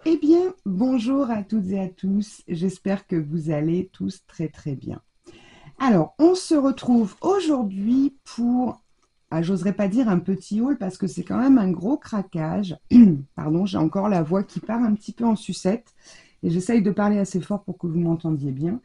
Eh bien, bonjour à toutes et à tous. J'espère que vous allez tous très très bien. Alors, on se retrouve aujourd'hui pour, j'oserais pas dire un petit haul parce que c'est quand même un gros craquage. Pardon, j'ai encore la voix qui part un petit peu en sucette et j'essaye de parler assez fort pour que vous m'entendiez bien.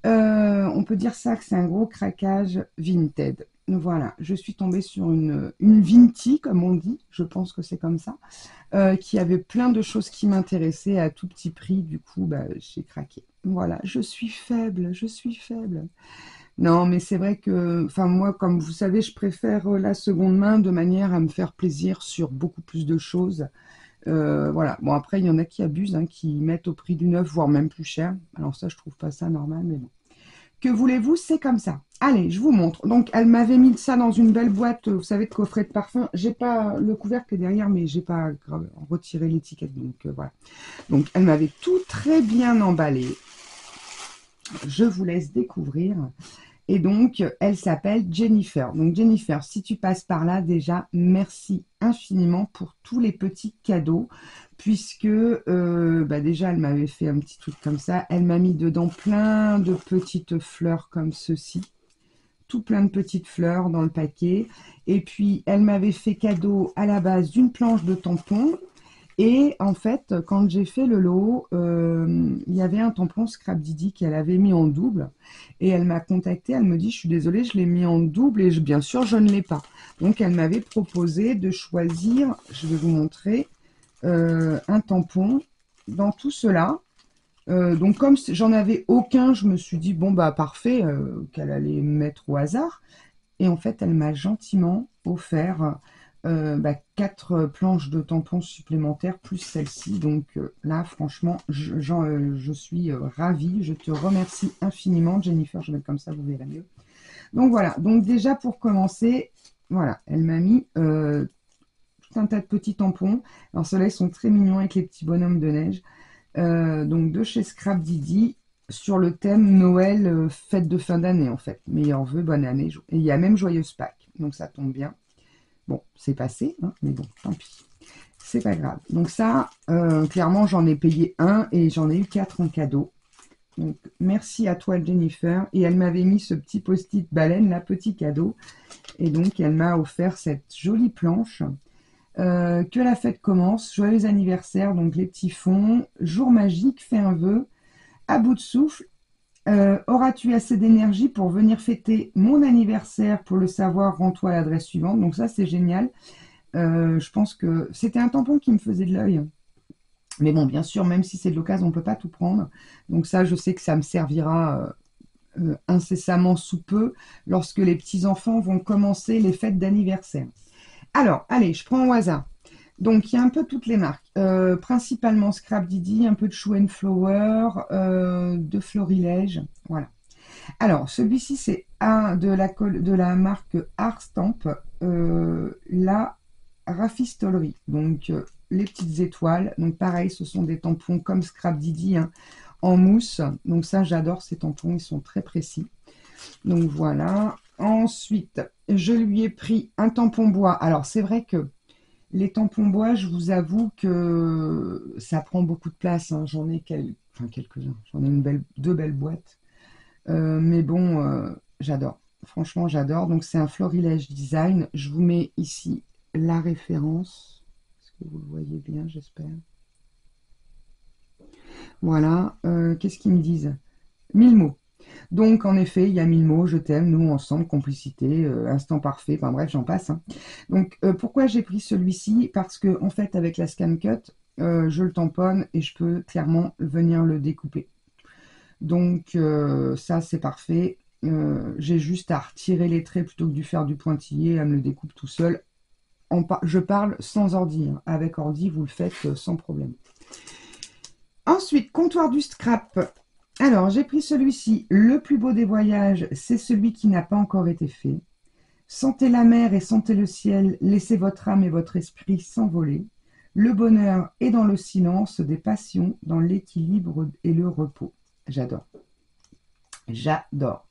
On peut dire ça que c'est un gros craquage Vinted. Voilà, je suis tombée sur une Vinti, comme on dit, je pense que c'est comme ça, qui avait plein de choses qui m'intéressaient à tout petit prix. Du coup, j'ai craqué. Voilà, je suis faible, je suis faible. Non, mais c'est vrai que, enfin moi, comme vous savez, je préfère la seconde main de manière à me faire plaisir sur beaucoup plus de choses. Voilà. Bon, après, il y en a qui abusent, hein, qui mettent au prix du neuf, voire même plus cher. Alors ça, je trouve pas ça normal, mais bon. Que voulez-vous, c'est comme ça. Allez, je vous montre. Donc, elle m'avait mis ça dans une belle boîte, vous savez, de coffret de parfum. J'ai pas le couvercle est derrière, mais j'ai pas retiré l'étiquette, donc voilà. Donc, elle m'avait tout très bien emballé. Je vous laisse découvrir. Et donc, elle s'appelle Jennifer. Donc, Jennifer, si tu passes par là, déjà, merci infiniment pour tous les petits cadeaux, puisque déjà, elle m'avait fait un petit truc comme ça. Elle m'a mis dedans plein de petites fleurs comme ceci. Tout plein de petites fleurs dans le paquet. Et puis, elle m'avait fait cadeau à la base d'une planche de tampons. Et en fait, quand j'ai fait le lot, il y avait un tampon Scrap Didi qu'elle avait mis en double. Et elle m'a contacté, elle me dit, je suis désolée, je l'ai mis en double et bien sûr, je ne l'ai pas. Donc, elle m'avait proposé de choisir, je vais vous montrer, un tampon dans tout cela. Donc, comme j'en avais aucun, je me suis dit, bon, bah parfait, qu'elle allait mettre au hasard. Et en fait, elle m'a gentiment offert 4 planches de tampons supplémentaires, plus celle-ci. Donc là, franchement, je suis ravie. Je te remercie infiniment, Jennifer. Je vais mettre comme ça, vous verrez mieux. Donc voilà. Donc déjà, pour commencer, voilà, elle m'a mis tout un tas de petits tampons. Alors ceux-là, ils sont très mignons avec les petits bonhommes de neige. Donc de chez Scrap Didi, sur le thème Noël, fête de fin d'année en fait. Meilleurs vœux, bonne année. Et il y a même Joyeuse Pâques, donc ça tombe bien. Bon, c'est passé, hein, mais bon, tant pis. C'est pas grave. Donc ça, clairement, j'en ai payé un et j'en ai eu 4 en cadeau. Donc merci à toi Jennifer. Et elle m'avait mis ce petit post-it baleine, là, petit cadeau. Et donc elle m'a offert cette jolie planche. Que la fête commence, joyeux anniversaire, donc les petits fonds, jour magique, fais un vœu, à bout de souffle, auras-tu assez d'énergie pour venir fêter mon anniversaire? Pour le savoir, rends-toi à l'adresse suivante. Donc ça, c'est génial. Je pense que c'était un tampon qui me faisait de l'œil. Mais bon, bien sûr, même si c'est de l'occasion, on ne peut pas tout prendre. Donc ça, je sais que ça me servira incessamment sous peu lorsque les petits-enfants vont commencer les fêtes d'anniversaire. Alors, allez, je prends au hasard. Donc, il y a un peu toutes les marques. Principalement Scrap Didi, un peu de Shoe and Flower, de Florilège. Voilà. Alors, celui-ci, c'est un de la marque Art Stamp, la rafistolerie. Donc, les petites étoiles. Donc, pareil, ce sont des tampons comme Scrap Didi, hein, en mousse. Donc, ça, j'adore ces tampons. Ils sont très précis. Donc, voilà. Ensuite, je lui ai pris un tampon bois. Alors, c'est vrai que les tampons bois, je vous avoue que ça prend beaucoup de place, hein. J'en ai quelques-uns. J'en ai deux belles boîtes. Mais bon, j'adore. Franchement, j'adore. Donc, c'est un Florilège Design. Je vous mets ici la référence. Est-ce que vous le voyez bien, j'espère? Voilà. Qu'est-ce qu'ils me disent? 1000 mots. Donc, en effet, il y a 1000 mots. Je t'aime, nous, ensemble, complicité, instant parfait. Enfin, bref, j'en passe, hein. Donc, pourquoi j'ai pris celui-ci? Parce que, en fait, avec la Scan Cut, je le tamponne et je peux clairement venir le découper. Donc, ça, c'est parfait. J'ai juste à retirer les traits plutôt que de faire du pointillé, elle me le découpe tout seul. Je parle sans ordi, hein. Avec ordi, vous le faites sans problème. Ensuite, comptoir du scrap. Alors, j'ai pris celui-ci. Le plus beau des voyages, c'est celui qui n'a pas encore été fait. Sentez la mer et sentez le ciel. Laissez votre âme et votre esprit s'envoler. Le bonheur est dans le silence des passions, dans l'équilibre et le repos. J'adore. J'adore.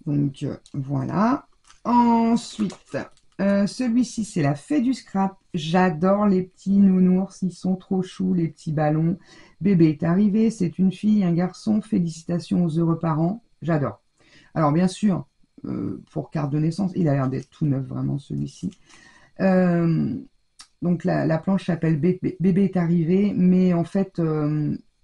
Donc, voilà. Ensuite, celui-ci, c'est la fée du scrap. J'adore les petits nounours, ils sont trop choux, les petits ballons. Bébé est arrivé, c'est une fille, un garçon. Félicitations aux heureux parents. J'adore. Alors, bien sûr, pour carte de naissance, il a l'air d'être tout neuf, vraiment, celui-ci. Euh, donc, la planche s'appelle Bébé est arrivé, mais en fait,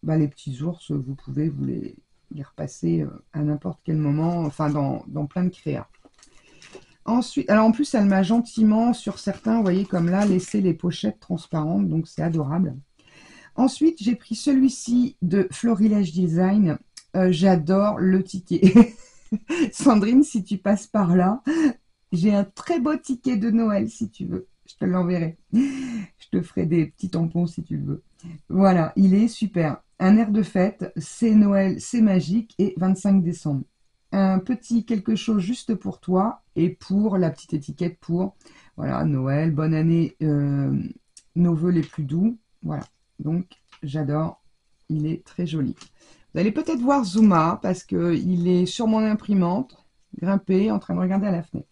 bah, les petits ours, vous pouvez les repasser à n'importe quel moment, enfin, dans plein de créas. Ensuite, alors en plus, elle m'a gentiment, sur certains, vous voyez, comme là, laissé les pochettes transparentes, donc c'est adorable. Ensuite, j'ai pris celui-ci de Florilège Design. J'adore le ticket. Sandrine, si tu passes par là, j'ai un très beau ticket de Noël, si tu veux. Je te l'enverrai. Je te ferai des petits tampons, si tu le veux. Voilà, il est super. Un air de fête, c'est Noël, c'est magique, et 25 décembre. Un petit quelque chose juste pour toi, et pour la petite étiquette pour, voilà, Noël, bonne année, nos vœux les plus doux. Voilà, donc j'adore, il est très joli. Vous allez peut-être voir Zuma, parce qu'il est sur mon imprimante, grimpé, en train de regarder à la fenêtre.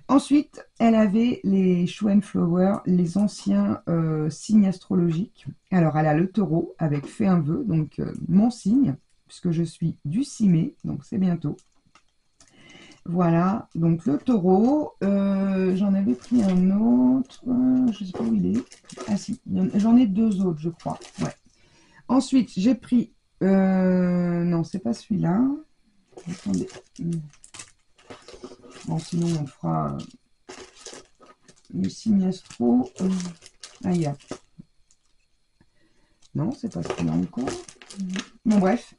Ensuite, elle avait les Shoe and Flower, les anciens signes astrologiques. Alors, elle a le taureau avec fait un vœu, donc mon signe, puisque je suis du 6 mai, donc c'est bientôt. Voilà, donc le taureau, j'en avais pris un autre, je ne sais pas où il est. Ah si, j'en ai deux autres, je crois. Ouais. Ensuite, j'ai pris, non, c'est pas celui-là. Attendez. Bon, sinon on fera le signe astro. Ah, il y a. Non, c'est pas celui-là encore. Bon, bref.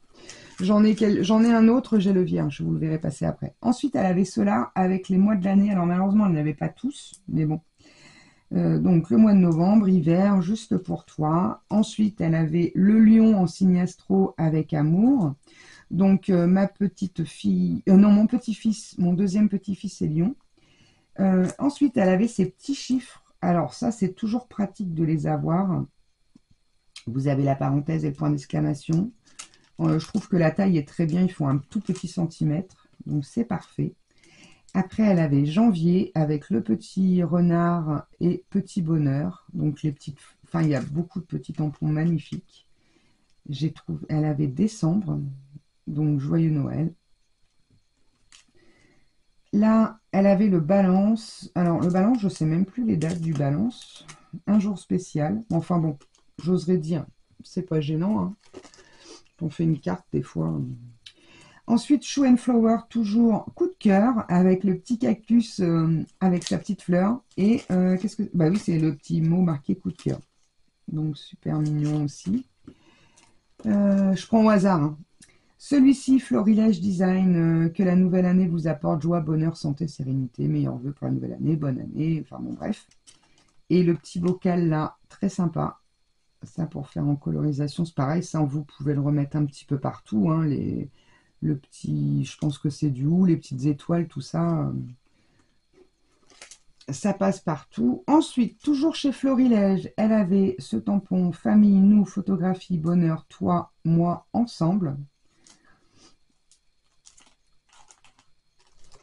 J'en ai un autre, j'ai le vierge, vous le verrez passer après. Ensuite, elle avait ceux-là avec les mois de l'année. Alors, malheureusement, elle n'avait pas tous, mais bon. Donc, le mois de novembre, hiver, juste pour toi. Ensuite, elle avait le lion en signe astro avec amour. Donc, ma petite fille, non, mon petit-fils, mon deuxième petit-fils est lion. Ensuite, elle avait ses petits chiffres. Alors, ça, c'est toujours pratique de les avoir. Vous avez la parenthèse et le point d'exclamation. Je trouve que la taille est très bien, ils font un tout petit centimètre, donc c'est parfait. Après, elle avait janvier avec le petit renard et petit bonheur. Donc les petites, enfin il y a beaucoup de petits tampons magnifiques. J'ai trouvé, elle avait décembre, donc joyeux Noël. Là, elle avait le balance. Alors le balance, je ne sais même plus les dates du balance. Un jour spécial. Enfin bon, j'oserais dire, c'est pas gênant. Hein. On fait une carte des fois. Ensuite, Shoe and Flower, toujours coup de cœur, avec le petit cactus avec sa petite fleur. Et qu'est-ce que... Bah oui, c'est le petit mot marqué coup de cœur. Donc, super mignon aussi. Je prends au hasard. Hein. Celui-ci, Florilège Design, que la nouvelle année vous apporte joie, bonheur, santé, sérénité, meilleurs vœux pour la nouvelle année, bonne année, enfin bon, bref. Et le petit bocal là, très sympa. Ça, pour faire en colorisation, c'est pareil. Ça, vous pouvez le remettre un petit peu partout. Hein, le petit, je pense que c'est du hou, les petites étoiles, tout ça, ça passe partout. Ensuite, toujours chez Florilège, elle avait ce tampon famille, nous, photographie, bonheur, toi, moi, ensemble.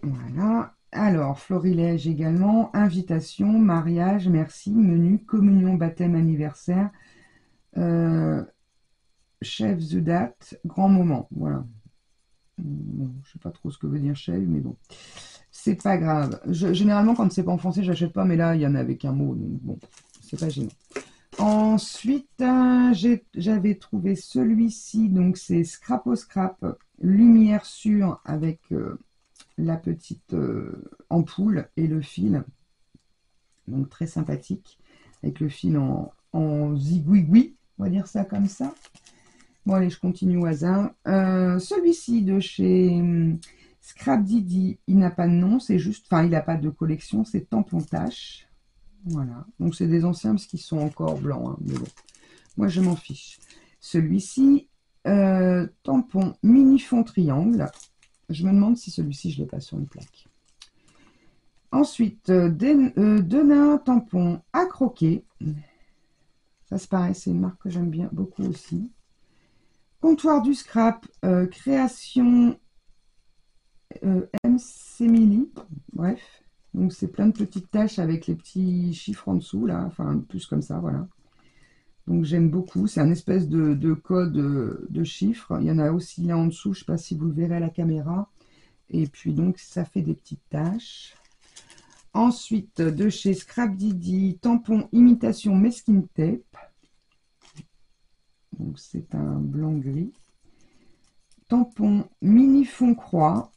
Voilà. Alors, Florilège également, invitation, mariage, merci, menu, communion, baptême, anniversaire, chef the date, grand moment. Voilà. Bon, je sais pas trop ce que veut dire chef, mais bon. C'est pas grave. Généralement, quand c'est pas en français, j'achète pas, mais là, il y en a avec un mot, donc bon, c'est pas gênant. Ensuite, j'avais trouvé celui-ci, donc c'est Scrap au Scrap, lumière sûre avec la petite ampoule et le fil, donc très sympathique, avec le fil en zigouigoui, on va dire ça comme ça. Bon, allez, je continue au hasard. Celui-ci de chez Scrap Didi, il n'a pas de nom, c'est juste, enfin, il n'a pas de collection, c'est Tampon Tache. Voilà. Donc, c'est des anciens parce qu'ils sont encore blancs, hein, mais bon, moi, je m'en fiche. Celui-ci, tampon mini fond triangle. Je me demande si celui-ci, je l'ai pas sur une plaque. Ensuite, Denain tampon à croquer. Ça, c'est pareil, c'est une marque que j'aime bien beaucoup aussi. Comptoir du scrap, création MC Mili, bref. Donc c'est plein de petites taches avec les petits chiffres en dessous, là, enfin plus comme ça, voilà. Donc j'aime beaucoup, c'est un espèce de code de chiffres. Il y en a aussi là en dessous, je ne sais pas si vous le verrez à la caméra. Et puis donc ça fait des petites taches. Ensuite, de chez Scrap Didi, tampon imitation Meskin Tape. Donc c'est un blanc-gris. Tampon mini fond croix.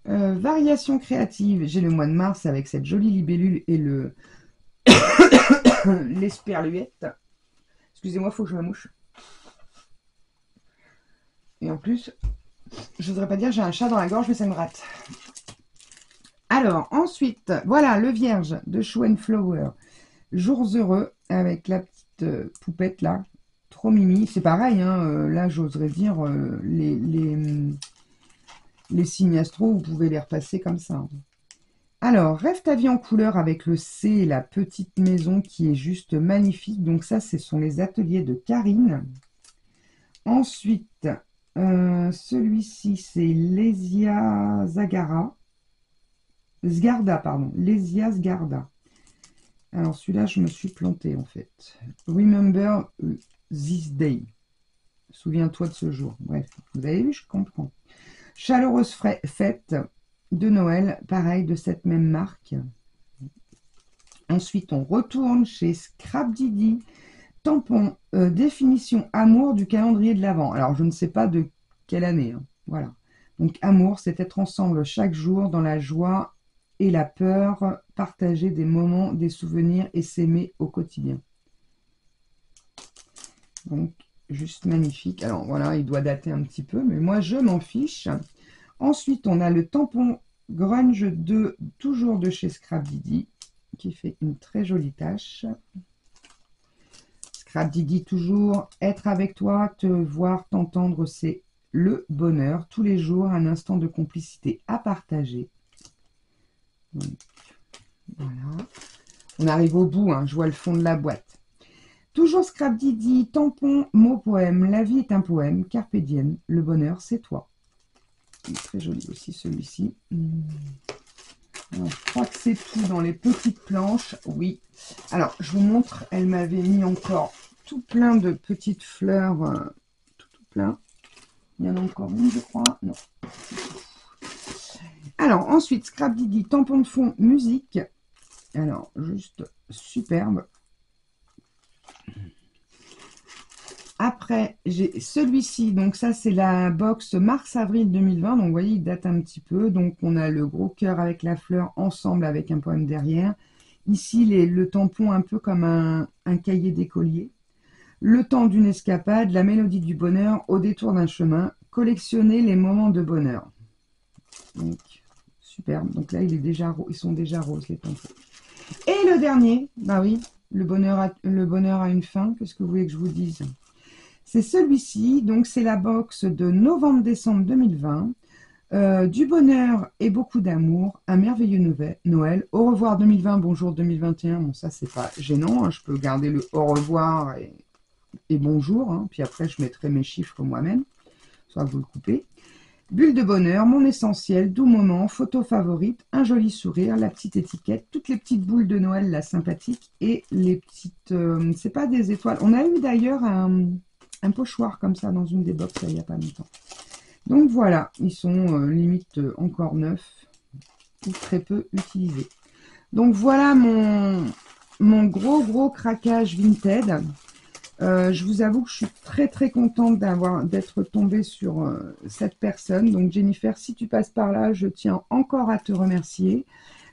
Variation créative, j'ai le mois de mars avec cette jolie libellule et le l'esperluette. Excusez-moi, il faut que je me mouche. Et en plus, je voudrais pas dire j'ai un chat dans la gorge, mais ça me gratte. Alors, ensuite, voilà, le Vierge de Show & Flower. Jours heureux, avec la petite poupette là. Trop mimi. C'est pareil, hein, là, j'oserais dire, les signes astro, vous pouvez les repasser comme ça. Alors, Rêve ta vie en couleur avec le C et la petite maison qui est juste magnifique. Donc ça, ce sont les ateliers de Karine. Ensuite, celui-ci, c'est Lesia Zagara. Sgarda, pardon. Lesia Sgarda. Alors, celui-là, je me suis plantée, en fait. Remember this day. Souviens-toi de ce jour. Bref, vous avez vu, je comprends. Chaleureuse fête de Noël, pareil, de cette même marque. Ensuite, on retourne chez Scrap Didi. Tampon, définition amour du calendrier de l'Avent. Alors, je ne sais pas de quelle année. Hein. Voilà. Donc, amour, c'est être ensemble chaque jour dans la joie et la peur, partager des moments, des souvenirs et s'aimer au quotidien. Donc, juste magnifique. Alors, voilà, il doit dater un petit peu, mais moi, je m'en fiche. Ensuite, on a le tampon Grunge 2, toujours de chez Scrap Didi, qui fait une très jolie tache. Scrap Didi, toujours, être avec toi, te voir, t'entendre, c'est le bonheur. Tous les jours, un instant de complicité à partager. Donc, voilà. On arrive au bout, hein, je vois le fond de la boîte. Toujours Scrap Didi, tampon, mot, poème. La vie est un poème, carpe diem. Le bonheur, c'est toi. Il est très joli aussi celui-ci. Je crois que c'est tout dans les petites planches. Oui. Alors, je vous montre. Elle m'avait mis encore tout plein de petites fleurs. Tout plein. Il y en a encore une, je crois. Non. Alors, ensuite, Scrap Didi, tampon de fond, musique. Alors, juste superbe. Après, j'ai celui-ci. Donc, ça, c'est la box mars-avril 2020. Donc, vous voyez, il date un petit peu. Donc, on a le gros cœur avec la fleur ensemble avec un poème derrière. Ici, le tampon un peu comme un cahier d'écolier. Le temps d'une escapade, la mélodie du bonheur au détour d'un chemin. Collectionner les moments de bonheur. Donc, superbe. Donc là, ils sont déjà roses, les tampons. Et le dernier, bah oui, le bonheur a une fin. Qu'est-ce que vous voulez que je vous dise? C'est celui-ci, donc c'est la box de novembre-décembre 2020. Du bonheur et beaucoup d'amour, un merveilleux Noël. Au revoir 2020, bonjour 2021. Bon, ça, c'est pas gênant. Hein, je peux garder le au revoir et bonjour. Hein, puis après, je mettrai mes chiffres moi-même. Soit vous le coupez. Bulle de bonheur, mon essentiel, doux moment, photo favorite, un joli sourire, la petite étiquette, toutes les petites boules de Noël, là, sympathiques, et les petites... c'est pas des étoiles. On a eu d'ailleurs un pochoir comme ça dans une des box il n'y a pas longtemps. Donc voilà, ils sont limite encore neufs ou très peu utilisés. Donc voilà mon gros craquage Vinted. Je vous avoue que je suis très contente d'être tombée sur cette personne. Donc Jennifer, si tu passes par là, je tiens encore à te remercier.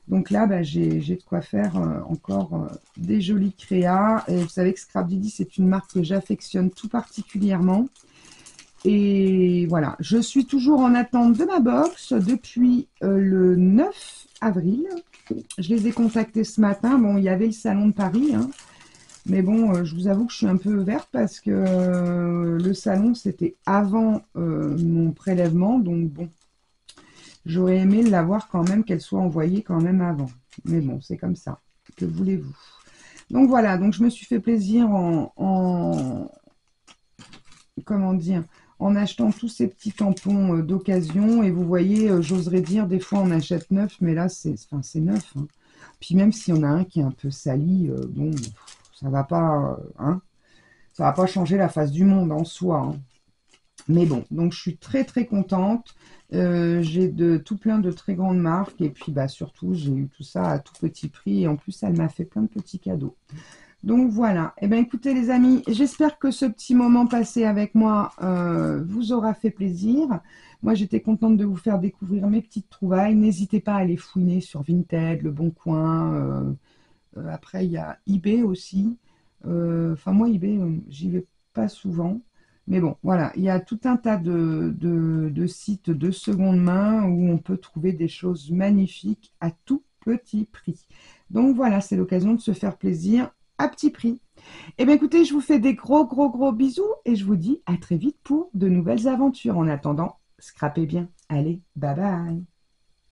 Donc là, bah, j'ai de quoi faire encore des jolies créas. Et vous savez que Scrap Didi, c'est une marque que j'affectionne tout particulièrement. Et voilà, je suis toujours en attente de ma box depuis le 9 avril. Je les ai contactés ce matin. Bon, il y avait le salon de Paris, hein. Mais bon, je vous avoue que je suis un peu verte parce que le salon, c'était avant mon prélèvement. Donc bon, j'aurais aimé l'avoir quand même, qu'elle soit envoyée quand même avant. Mais bon, c'est comme ça. Que voulez-vous? Donc voilà, donc je me suis fait plaisir comment dire, en achetant tous ces petits tampons d'occasion. Et vous voyez, j'oserais dire, des fois on achète neuf, mais là c'est neuf, hein. Puis même s'il y en a un qui est un peu sali, bon, ça va pas, hein, ça va pas changer la face du monde en soi, hein. Mais bon, donc je suis très très contente. J'ai tout plein de très grandes marques. Et puis bah surtout, j'ai eu tout ça à tout petit prix. Et en plus, elle m'a fait plein de petits cadeaux. Donc voilà. Eh bien écoutez les amis, j'espère que ce petit moment passé avec moi vous aura fait plaisir. Moi j'étais contente de vous faire découvrir mes petites trouvailles. N'hésitez pas à aller fouiner sur Vinted, Le Bon Coin. Après il y a eBay aussi. Enfin moi eBay, j'y vais pas souvent. Mais bon, voilà, il y a tout un tas de sites de seconde main où on peut trouver des choses magnifiques à tout petit prix. Donc voilà, c'est l'occasion de se faire plaisir à petit prix. Eh bien écoutez, je vous fais des gros gros gros bisous et je vous dis à très vite pour de nouvelles aventures. En attendant, scrapez bien. Allez, bye bye.